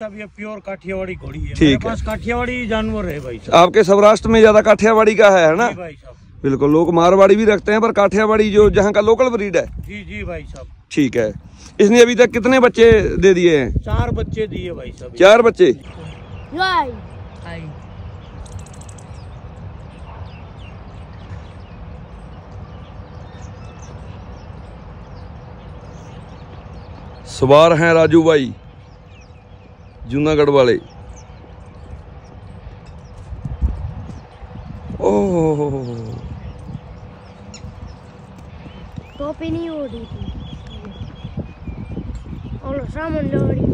सब ये प्योर काठियावाड़ी घोड़ी है। ठीक है, पास काठियावाड़ी जानवर है भाई साहब। आपके सौराष्ट्र में ज्यादा काठियावाड़ी का है ना भाई साहब? बिल्कुल, लोग मारवाड़ी भी रखते हैं पर काठियावाड़ी जो जहाँ का लोकल ब्रीड है। जी जी भाई साहब। ठीक है, इसने अभी तक कितने बच्चे दे दिए हैं? 4 बच्चे दिए भाई साहब। 4 बच्चे। सवार हैं राजू भाई जूनागढ़ वाले। ओह, टोपी नहीं ओढ़ी थी और सामान ओढ़ी।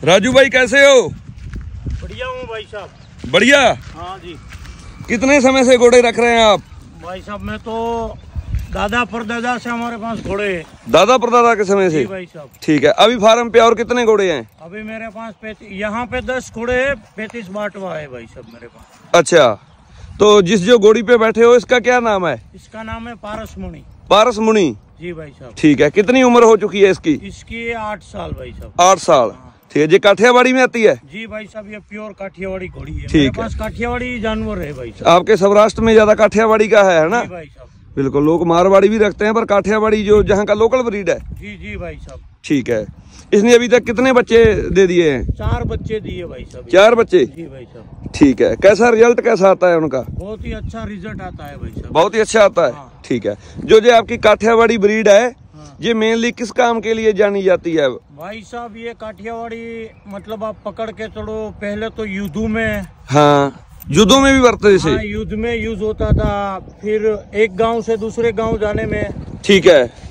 राजू भाई कैसे हो? बढ़िया हूँ भाई साहब। बढ़िया। हाँ जी। कितने समय से घोड़े रख रहे हैं आप? भाई साहब मैं तो दादा परदादा से हमारे पास घोड़े हैं। दादा परदादा के समय से? जी भाई साहब। ठीक है, अभी फार्म पे और कितने घोड़े हैं? अभी मेरे पास यहाँ पे 10 घोड़े है, 35 बाटवा है भाई साहब मेरे पास। अच्छा, तो जिस जो घोड़ी पे बैठे हो इसका क्या नाम है? इसका नाम है पारस मुनि। पारस मुनि। जी भाई साहब। ठीक है, कितनी उम्र हो चुकी है इसकी? इसकी 8 साल भाई साहब। 8 साल। ठीक है, जी काठियावाड़ी में आती है? जी भाई साहब, ये प्योर काठियावाड़ी घोड़ी है। ठीक मेरे है, पास काठियावाड़ी जानवर है भाई साहब। आपके सौराष्ट्र में ज्यादा काठियावाड़ी का है ना? जी भाई साहब। बिल्कुल, लोग मारवाड़ी भी रखते हैं पर काठियावाड़ी जो जहाँ का लोकल ब्रीड है। जी जी भाई साहब। ठीक है, इसने अभी तक कितने बच्चे दे दिए हैं? 4 बच्चे दिए भाई साहब। 4 बच्चे। जी भाई साहब। ठीक है, कैसा रिजल्ट कैसा आता है उनका? बहुत ही अच्छा रिजल्ट आता है भाई साहब। बहुत ही अच्छा आता है। हाँ। ठीक है, जो आपकी काठियावाड़ी ब्रीड है ये मेनली किस काम के लिए जानी जाती है? भाई साहब ये काठियावाड़ी मतलब आप पकड़ के चलो, पहले तो युद्धों में। हाँ, युद्धों में भी बरतते से? हाँ, युद्ध में यूज होता था, फिर एक गांव से दूसरे गांव जाने में। ठीक है,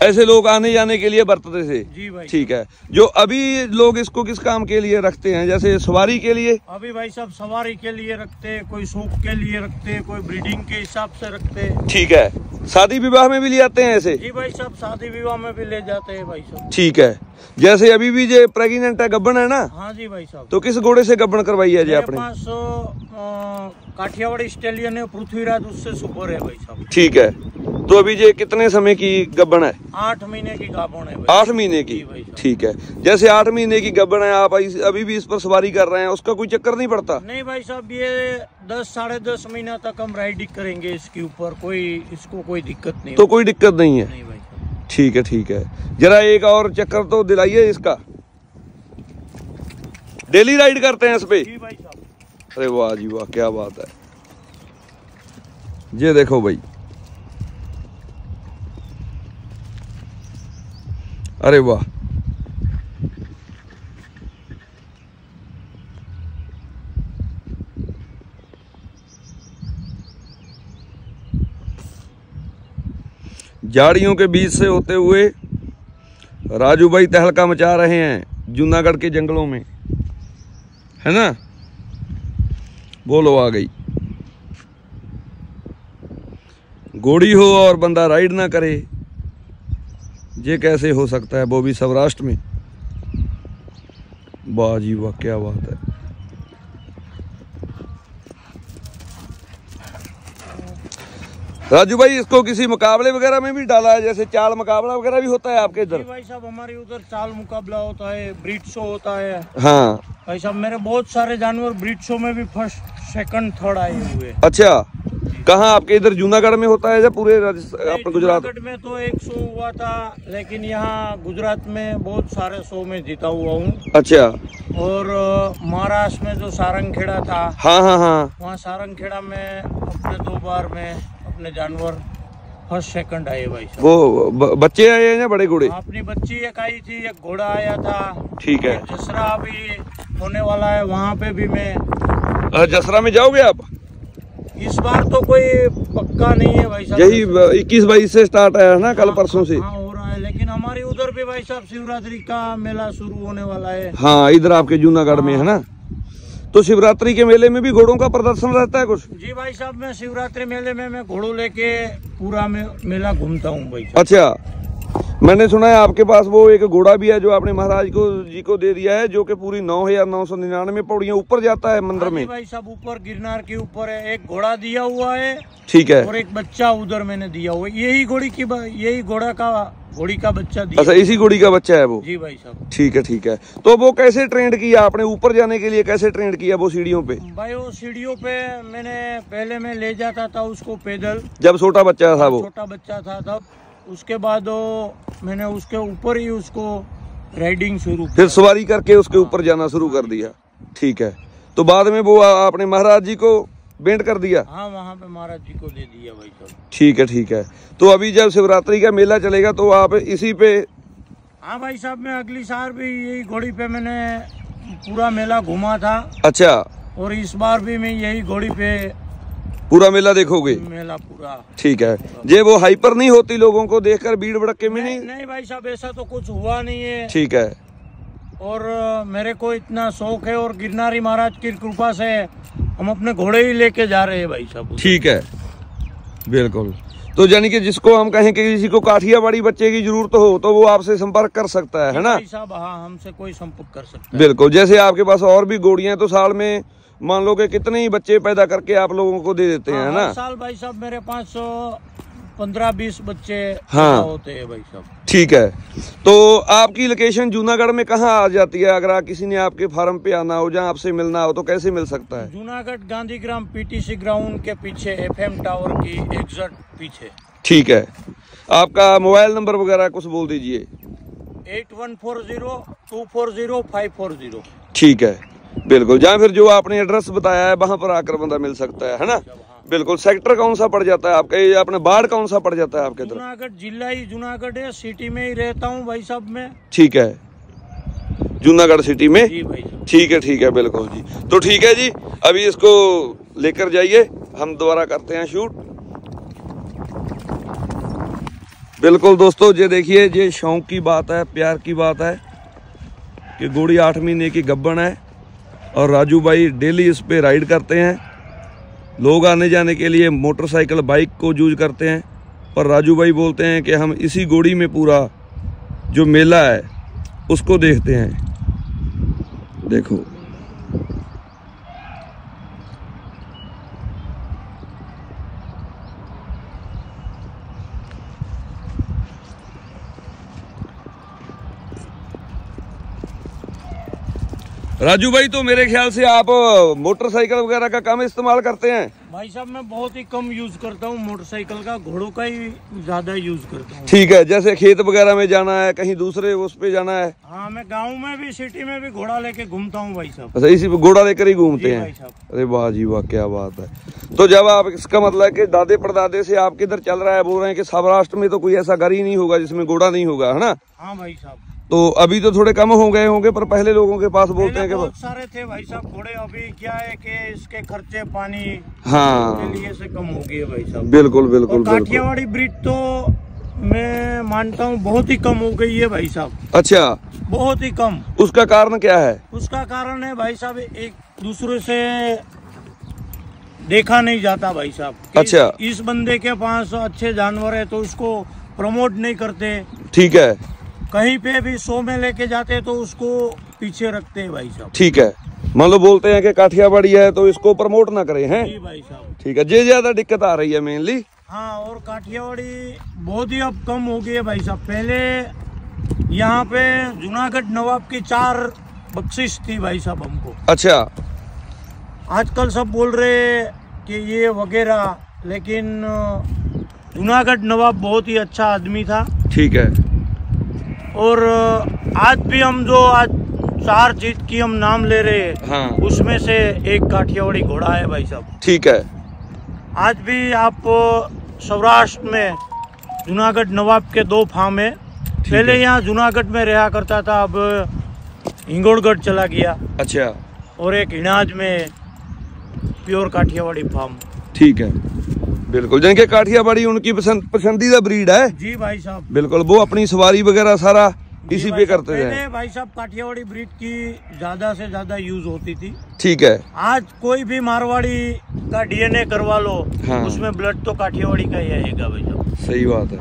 ऐसे लोग आने जाने के लिए बरतते से? जी भाई। ठीक है, जो अभी लोग इसको किस काम के लिए रखते हैं? जैसे सवारी के लिए? अभी भाई साहब सवारी के लिए रखते, कोई शौक के लिए रखते, कोई ब्रीडिंग के हिसाब से रखते। ठीक है, शादी विवाह में भी ले आते हैं ऐसे? जी भाई साहब, शादी विवाह में भी ले जाते हैं भाई साहब। ठीक है, जैसे अभी भी जो प्रेग्नेंट है, गब्बन है ना? हाँ जी भाई साहब। तो किस घोड़े से गब्बन करवाई है जी आपने? मेरे पास काठियावाड़ी स्टेलियन है, पृथ्वीराज उससे सुपर है भाई साहब। ठीक है, तो अभी ये कितने समय की गब्बन है? 8 महीने की गाभण है भाई। 8 महीने की। जी भाई साहब। ठीक है, जैसे 8 महीने की गब्बन है, आप अभी भी इस पर सवारी कर रहे हैं, उसका कोई चक्कर नहीं पड़ता? नहीं भाई साहब, ये 10 साढ़े 10 महीना तक हम राइडिंग करेंगे इसके ऊपर, इसको कोई दिक्कत नहीं। तो कोई दिक्कत नहीं है? नहीं भाई साहब। ठीक है, ठीक है, जरा एक और चक्कर तो दिलाइए इसका। डेली राइड करते हैं इस पे? जी भाई साहब। अरे वाह जी वाह, क्या बात है। ये देखो भाई, अरे वाह, झाड़ियों के बीच से होते हुए राजू भाई तहलका मचा रहे हैं जूनागढ़ के जंगलों में, है ना? बोलो आ गई। घोड़ी हो और बंदा राइड ना करे, ये कैसे हो सकता है, वो भी सौराष्ट्र में? वाह जी वाह, क्या बात है। राजू भाई, इसको किसी मुकाबले वगैरह में भी डाला है? जैसे चाल मुकाबला वगैरह भी होता है आपके इधर? भाई साहब, हमारे उधर चाल मुकाबला होता है, ब्रीड शो होता है। हाँ भाई साहब, मेरे बहुत सारे जानवर ब्रीड शो में भी फर्स्ट सेकंड थर्ड आए हुए। अच्छा, कहाँ आपके इधर जूनागढ़ में होता है या पूरे अपने गुजरात? जूनागढ़ में तो एक शो हुआ था, लेकिन यहाँ गुजरात में बहुत सारे शो में जीता हुआ हूँ। अच्छा, और महाराष्ट्र में जो सारंगखेड़ा था, हाँ हाँ हाँ, वहाँ सारंगखेड़ा में अपने 2 बार में अपने जानवर फर्स्ट सेकंड आए भाई साहब। वो बच्चे आए हैं या बड़े घोड़े? अपनी बच्ची एक आई थी, एक घोड़ा आया था। ठीक है। जसरा अभी होने वाला है, वहाँ पे भी मैं। जसरा में जाओगे आप? इस बार तो कोई पक्का नहीं है भाई साहब। यही 21-22 से स्टार्ट है ना, कल परसों से। हाँ हो रहा है, लेकिन हमारे उधर भी भाई साहब शिवरात्रि का मेला शुरू होने वाला है। हाँ, इधर आपके जूनागढ़ में है ना। तो शिवरात्रि के मेले में भी घोड़ों का प्रदर्शन रहता है कुछ? जी भाई साहब, मैं शिवरात्रि मेले में मैं घोड़ों लेके पूरा मेला घूमता हूँ भाई साहब। अच्छा, मैंने सुना है आपके पास वो एक घोड़ा भी है जो आपने महाराज जी को दे दिया है, जो कि पूरी 9,999 पौड़ियां ऊपर जाता है मंदिर में। भाई साहब ऊपर गिरनार के ऊपर है, एक घोड़ा दिया हुआ है। ठीक है। और एक बच्चा उधर मैंने दिया हुआ है, यही घोड़ी का बच्चा दिया। अच्छा, इसी घोड़ी का बच्चा है वो? जी भाई साहब। ठीक है, ठीक है। तो वो कैसे ट्रेंड किया आपने ऊपर जाने के लिए, कैसे ट्रेंड किया वो सीढ़ियों पे? भाई वो सीढ़ियों पे पहले मैं ले जाता था उसको पैदल, जब छोटा बच्चा था वो? छोटा बच्चा था तब। उसके बाद मैंने उसके ऊपर ही उसको राइडिंग शुरू, फिर सवारी करके उसके ऊपर जाना शुरू कर दिया। ठीक है। तो बाद में वो आपने महाराज जी को भेंट कर दिया? हाँ, वहाँ पे महाराज जी को दे दिया भाई साहब। ठीक है, ठीक है। तो अभी जब शिवरात्रि का मेला चलेगा तो आप इसी पे? हाँ भाई साहब, मैं अगली साल भी यही घोड़ी पे मैंने पूरा मेला घूमा था। अच्छा। और इस बार भी मैं यही घोड़ी पे पूरा मेला देखोगे? मेला पूरा। ठीक है। ये वो हाइपर नहीं होती लोगों को देखकर भीड़ भड़के में? नहीं भाई साहब, ऐसा तो कुछ हुआ नहीं है। ठीक है। और मेरे को इतना शौक है और गिरनारी महाराज की कृपा से हम अपने घोड़े ही लेके जा रहे हैं भाई साहब। ठीक है, बिल्कुल। तो यानी कि जिसको हम कहें कि किसी को काठियावाड़ी बच्चे की जरूरत हो तो वो आपसे संपर्क कर सकता है ना? भाई साहब हाँ, हमसे कोई संपर्क कर सकता है। बिल्कुल। जैसे आपके पास और भी घोड़ियां, तो साल में मान लो कि कितने ही बच्चे पैदा करके आप लोगों को दे देते हैं ना? साल भाई साहब मेरे पास 15-20 बच्चे होते हैं भाई साहब। ठीक है। तो आपकी लोकेशन जूनागढ़ में कहाँ आ जाती है? अगर किसी ने आपके फार्म पे आना हो, जहाँ आपसे मिलना हो, तो कैसे मिल सकता है? जूनागढ़ गांधीग्राम PTC ग्राउंड के पीछे, FM टावर की एग्जैक्ट पीछे। ठीक है। आपका मोबाइल नंबर वगैरह कुछ बोल दीजिए। 8140240540। ठीक है, बिल्कुल। जहाँ फिर जो आपने एड्रेस बताया है वहाँ पर आकर बंदा मिल सकता है ना? बिल्कुल। सेक्टर कौन सा पड़ जाता है आपका? ये अपने बाढ़ कौन सा पड़ जाता है आपके तरफ? जूनागढ़ जिला ही जूनागढ़ है, सिटी में ही रहता हूँ भाई साहब मैं। ठीक है, जूनागढ़ सिटी में। जी भाई साहब। ठीक है, ठीक है, बिल्कुल जी। तो ठीक है जी, अभी इसको लेकर जाइए, हम दोबारा करते हैं शूट। बिल्कुल दोस्तों, ये देखिए, ये शौक की बात है, प्यार की बात है कि घोड़ी 8 महीने की गब्बन है और राजू भाई डेली इस पे राइड करते हैं। लोग आने जाने के लिए मोटरसाइकिल, बाइक को यूज करते हैं, पर राजू भाई बोलते हैं कि हम इसी घोड़ी में पूरा जो मेला है उसको देखते हैं। देखो, राजू भाई, तो मेरे ख्याल से आप मोटरसाइकिल वगैरह का कम इस्तेमाल करते हैं? भाई साहब मैं बहुत ही कम यूज करता हूँ मोटरसाइकिल का, घोड़ों का ही ज्यादा यूज करता हूँ। ठीक है। जैसे खेत वगैरह में जाना है, कहीं दूसरे उस पे जाना है? हाँ, मैं गांव में भी, सिटी में भी घोड़ा लेके घूमता हूँ भाई साहब। अच्छा, इसी पे घोड़ा लेकर ही घूमते हैं? भाई साहब। अरे वाह जी वाह, क्या बात है। तो जब आप, इसका मतलब है कि दादे परदादे से आपके इधर चल रहा है, बोल रहे हैं कि सौराष्ट्र में तो कोई ऐसा घर ही नहीं होगा जिसमें घोड़ा नहीं होगा, है ना? हाँ भाई साहब। तो अभी तो थोड़े कम हो गए होंगे, पर पहले लोगों के पास बोलते हैं कि बहुत सारे थे भाई साहब घोड़े। अभी क्या है कि इसके खर्चे पानी हाँ के लिए से कम हो गए भाई साहब। बिल्कुल बिल्कुल। काठियावाड़ी ब्रीड तो मैं मानता हूँ बहुत ही कम हो गई है भाई साहब। अच्छा, बहुत ही कम। उसका कारण क्या है? उसका कारण है भाई साहब, एक दूसरे से देखा नहीं जाता भाई साहब। अच्छा। इस बंदे के पास अच्छे जानवर है तो उसको प्रमोट नहीं करते। ठीक है। कहीं पे भी शो में लेके जाते तो उसको पीछे रखते हैं भाई साहब। ठीक है। मान लो बोलते हैं कि काठियावाड़ी है तो इसको प्रमोट ना करें, हैं? जी भाई साहब। ठीक है, ये ज्यादा दिक्कत आ रही है मेनली। हाँ, और काठियावाड़ी बहुत ही अब कम हो गई है भाई साहब। पहले यहाँ पे जूनागढ़ नवाब की 4 बख्शिश थी भाई साहब हमको। अच्छा। आजकल सब बोल रहे कि ये वगैरह, लेकिन जूनागढ़ नवाब बहुत ही अच्छा आदमी था। ठीक है। और आज भी हम जो आज 4 चीज की हम नाम ले रहे हैं, हाँ, उसमें से एक काठियावाड़ी घोड़ा है भाई साहब। ठीक है। आज भी आप सौराष्ट्र में जूनागढ़ नवाब के 2 फार्म है। पहले यहाँ जूनागढ़ में रहा करता था, अब हिंगोड़गढ़ चला गया। अच्छा। और एक हिनाज में प्योर काठियावाड़ी फार्म। ठीक है, बिल्कुल। जान के काठियावाड़ी उनकी पसंदीदा ब्रीड है। जी भाई साहब, बिल्कुल। वो अपनी सवारी वगैरह सारा इसी पे करते थे। पहले भाई साहब काठियावाड़ी ब्रीड की ज्यादा से ज्यादा यूज होती थी। ठीक है। आज कोई भी मारवाड़ी का डीएनए करवा लो, हाँ। उसमें ब्लड तो काठियावाड़ी का ही आएगा भाई साहब। सही बात है,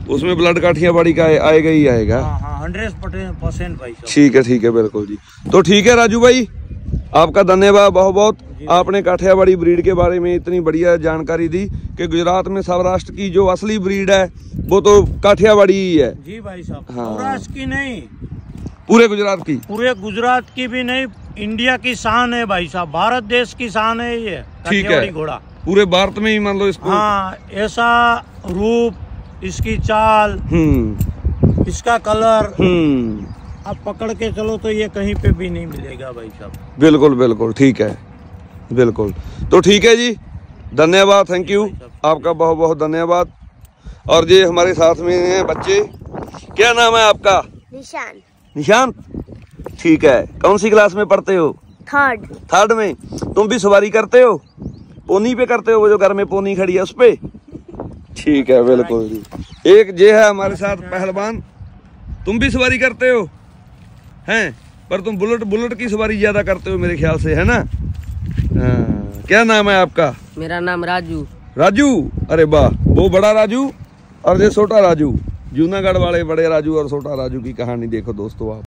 उसमें ब्लड काठियावाड़ी का आएगा ही आएगा। हाँ, 100% भाई साहब। ठीक है, बिल्कुल जी। तो ठीक है राजू भाई, आपका धन्यवाद बहुत बहुत। आपने काठियावाड़ी ब्रीड के बारे में इतनी बढ़िया जानकारी दी कि गुजरात में सौराष्ट्र की जो असली ब्रीड है वो तो काठियावाड़ी ही है। जी भाई साहब, हाँ। सौराष्ट्र की नहीं, पूरे गुजरात की। पूरे गुजरात की भी नहीं, इंडिया की शान है भाई साहब, भारत देश की शान है ये काठियावाड़ी घोड़ा। पूरे भारत में ही मान लो इसको। हाँ, ऐसा रूप, इसकी चाल, इसका कलर, आप पकड़ के चलो तो ये कहीं पे भी नहीं मिलेगा भाई साहब। बिल्कुल बिल्कुल, ठीक है, बिल्कुल। तो ठीक है जी, धन्यवाद, थैंक यू, आपका बहुत बहुत धन्यवाद। और ये हमारे साथ में हैं बच्चे। क्या नाम है आपका? निशान। निशांत, ठीक है। कौन सी क्लास में पढ़ते हो? थर्ड में। तुम भी सवारी करते हो? पोनी पे करते हो? वो जो घर में पोनी खड़ी है उस पे? ठीक है, बिल्कुल जी। एक ये है हमारे साथ पहलवान, तुम भी सवारी करते हो? हैं, पर तुम बुलेट की सवारी ज्यादा करते हो मेरे ख्याल से, है ना? हाँ। क्या नाम है आपका? मेरा नाम राजू। राजू, अरे वाह, वो बड़ा राजू और ये छोटा राजू। जूनागढ़ वाले बड़े राजू और छोटा राजू की कहानी देखो दोस्तों आप।